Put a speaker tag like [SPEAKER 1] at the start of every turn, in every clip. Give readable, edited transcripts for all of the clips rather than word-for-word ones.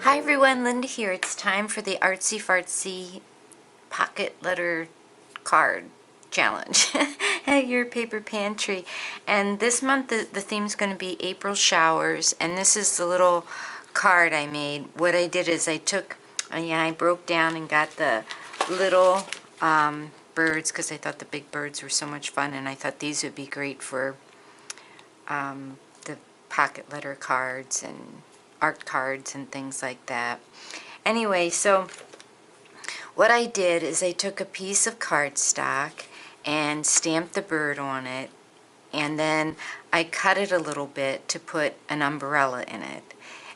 [SPEAKER 1] Hi everyone, Linda here. It's time for the Artsy Fartsy pocket letter card challenge at your paper pantry. And this month the theme's going to be April showers, and this is the little card I made. What I did is I broke down and got the little birds because I thought the big birds were so much fun, and I thought these would be great for the pocket letter cards and art cards and things like that. Anyway, so what I did is I took a piece of cardstock and stamped the bird on it, and then I cut it a little bit to put an umbrella in it,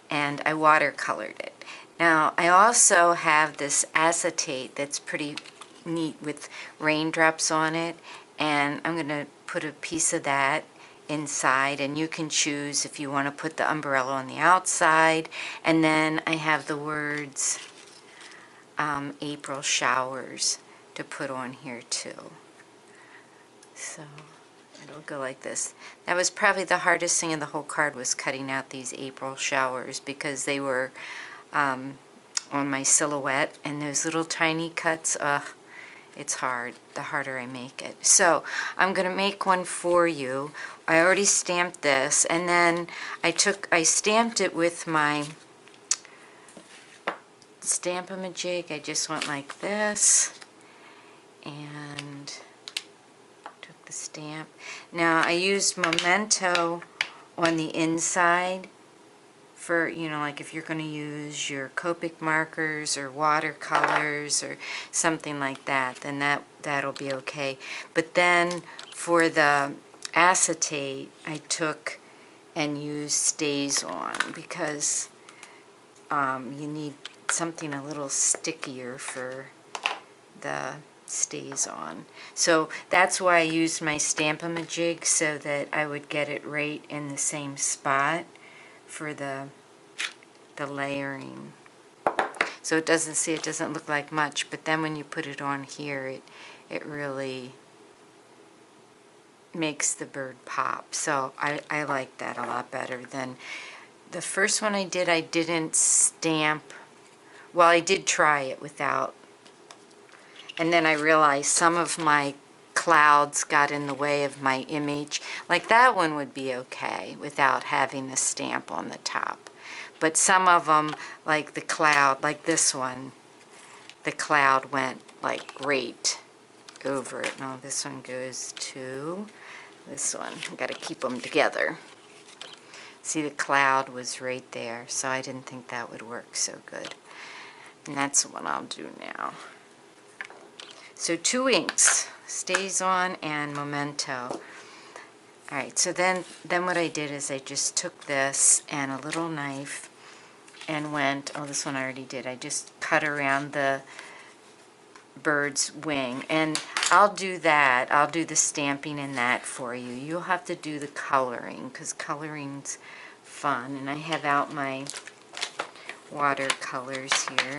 [SPEAKER 1] and I watercolored it. Now I also have this acetate that's pretty neat with raindrops on it, and I'm going to put a piece of that inside, and you can choose if you want to put the umbrella on the outside. And then I have the words April showers to put on here too. So it'll go like this. That was probably the hardest thing in the whole card, was cutting out these April showers, because they were on my silhouette, and those little tiny cuts, it's hard, the harder I make it. So I'm going to make one for you. I already stamped this, and then I stamped it with my Stamp-A-Ma-Jig. I just went like this and took the stamp. Now I used Memento on the inside for, like if you're going to use your Copic markers or watercolors or something like that, then that'll be okay. But then for the acetate, I took and used Stays On, because you need something a little stickier for the Stays On. So that's why I used my Stamp-A-Ma-Jig, so that I would get it right in the same spot for the layering. So it doesn't look like much, but then when you put it on here, it really makes the bird pop. So I like that a lot better than the first one I did. I didn't stamp, well, I did try it without, and then I realized some of my clouds got in the way of my image. Like that one would be okay without having the stamp on the top. But some of them, like the cloud, like this one, the cloud went like right over it. No, this one goes to this one. I've got to keep them together. See, the cloud was right there, so I didn't think that would work so good. And that's what I'll do now. So 2 inks, Stays On and Memento. Alright, so then what I did is I just took this and a little knife and went, this one I already did, I just cut around the bird's wing, and I'll do that, I'll do the stamping in that for you. You'll have to do the coloring, because coloring's fun, and I have out my watercolors here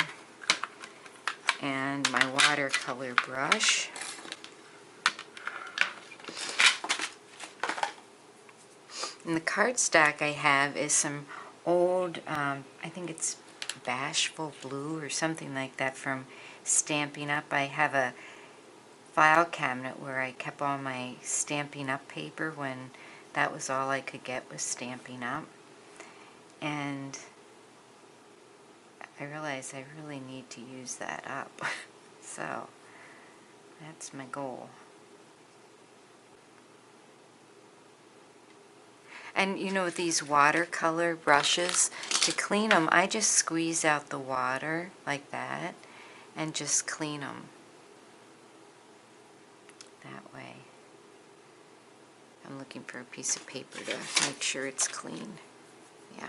[SPEAKER 1] and my watercolor brush. And the cardstock I have is some old, I think it's Bashful Blue or something like that from Stampin' Up. I have a file cabinet where I kept all my Stampin' Up paper when that was all I could get, was Stampin' Up. And I realized I really need to use that up. So that's my goal. And with these watercolor brushes, to clean them, I just squeeze out the water like that and just clean them that way. I'm looking for a piece of paper to make sure it's clean. Yeah.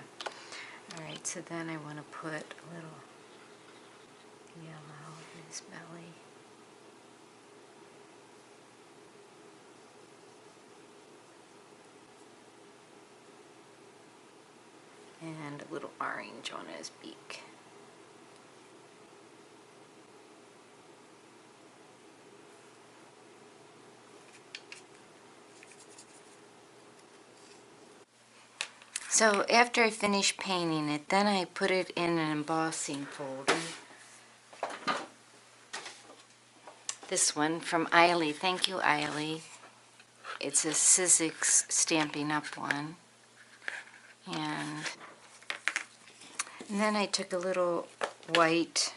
[SPEAKER 1] Alright, so then I want to put a little yellow in his belly. And a little orange on his beak. So after I finished painting it, then I put it in an embossing folder. This one from Eiley. Thank you, Eiley. It's a Sizzix Stampin' Up! One. And then I took a little white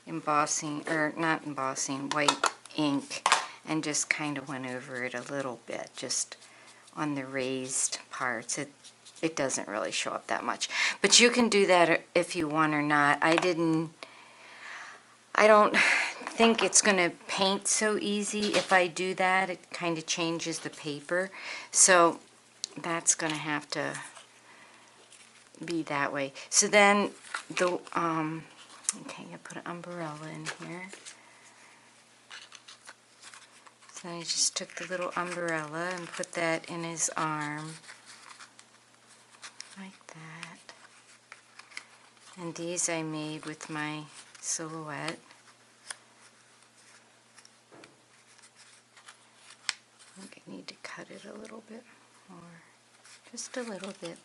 [SPEAKER 1] embossing, or not embossing, white ink, and just kind of went over it a little bit, just on the raised parts. It doesn't really show up that much. But you can do that if you want or not. I don't think it's going to paint so easy if I do that. It kind of changes the paper. So that's going to have to be that way. So then okay, I put an umbrella in here. So I just took the little umbrella and put that in his arm, like that. And these I made with my silhouette. I think I need to cut it a little bit more, just a little bit.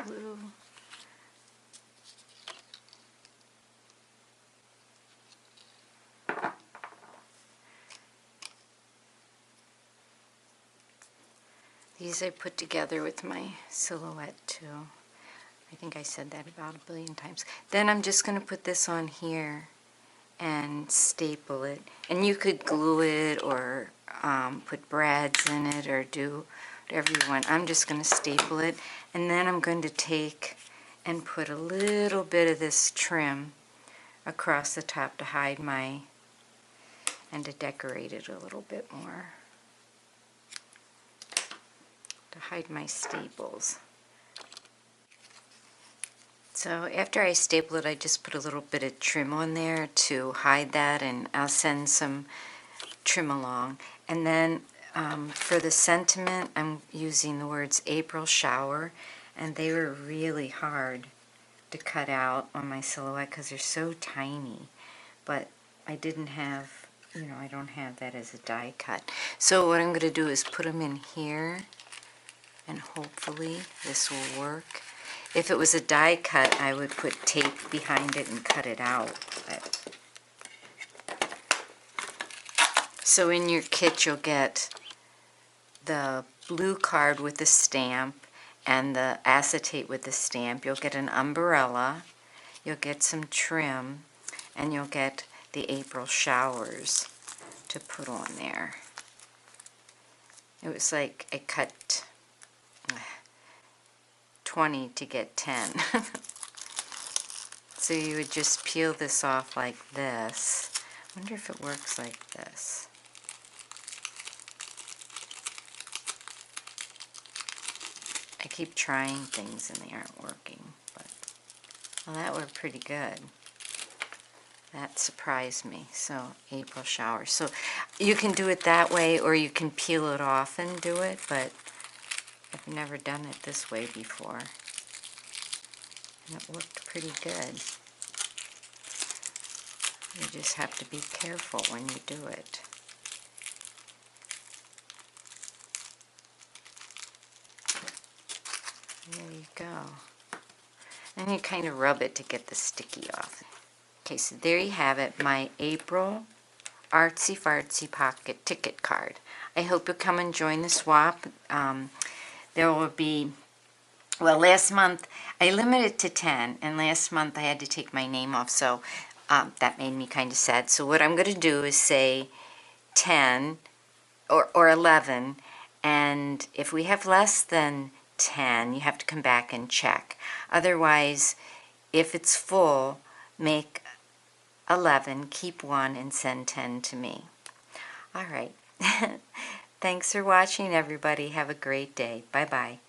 [SPEAKER 1] Glue. These I put together with my silhouette too. I think I said that about 1 billion times. Then I'm just going to put this on here and staple it. And you could glue it or put brads in it or do whatever you want. I'm just going to staple it. And then I'm going to take and put a little bit of this trim across the top to hide my, and to decorate it a little bit more, to hide my staples. So after I staple it, I just put a little bit of trim on there to hide that, and I'll send some trim along. And then for the sentiment, I'm using the words April shower, and they were really hard to cut out on my silhouette because they're so tiny. But I didn't have, I don't have that as a die cut. So what I'm going to do is put them in here, and hopefully this will work. If it was a die cut, I would put tape behind it and cut it out. So in your kit, you'll get the blue card with the stamp and the acetate with the stamp. You'll get an umbrella, you'll get some trim, and you'll get the April showers to put on there. It was like I cut 20 to get 10. So you would just peel this off like this. I wonder if it works like this. I keep trying things and they aren't working, but well, that worked pretty good. That surprised me. So April shower. So you can do it that way, or you can peel it off and do it, but I've never done it this way before. And it worked pretty good. You just have to be careful when you do it. There you go. And you kind of rub it to get the sticky off. Okay, so there you have it, my April Artsy Fartsy Pocket Ticket Card. I hope you'll come and join the swap. There will be, well, last month I limited to 10, and last month I had to take my name off, so that made me kind of sad. So what I'm going to do is say 10 or 11, and if we have less than 10, you have to come back and check. Otherwise, if it's full, make 11, keep 1, and send 10 to me. All right. Thanks for watching, everybody. Have a great day. Bye-bye.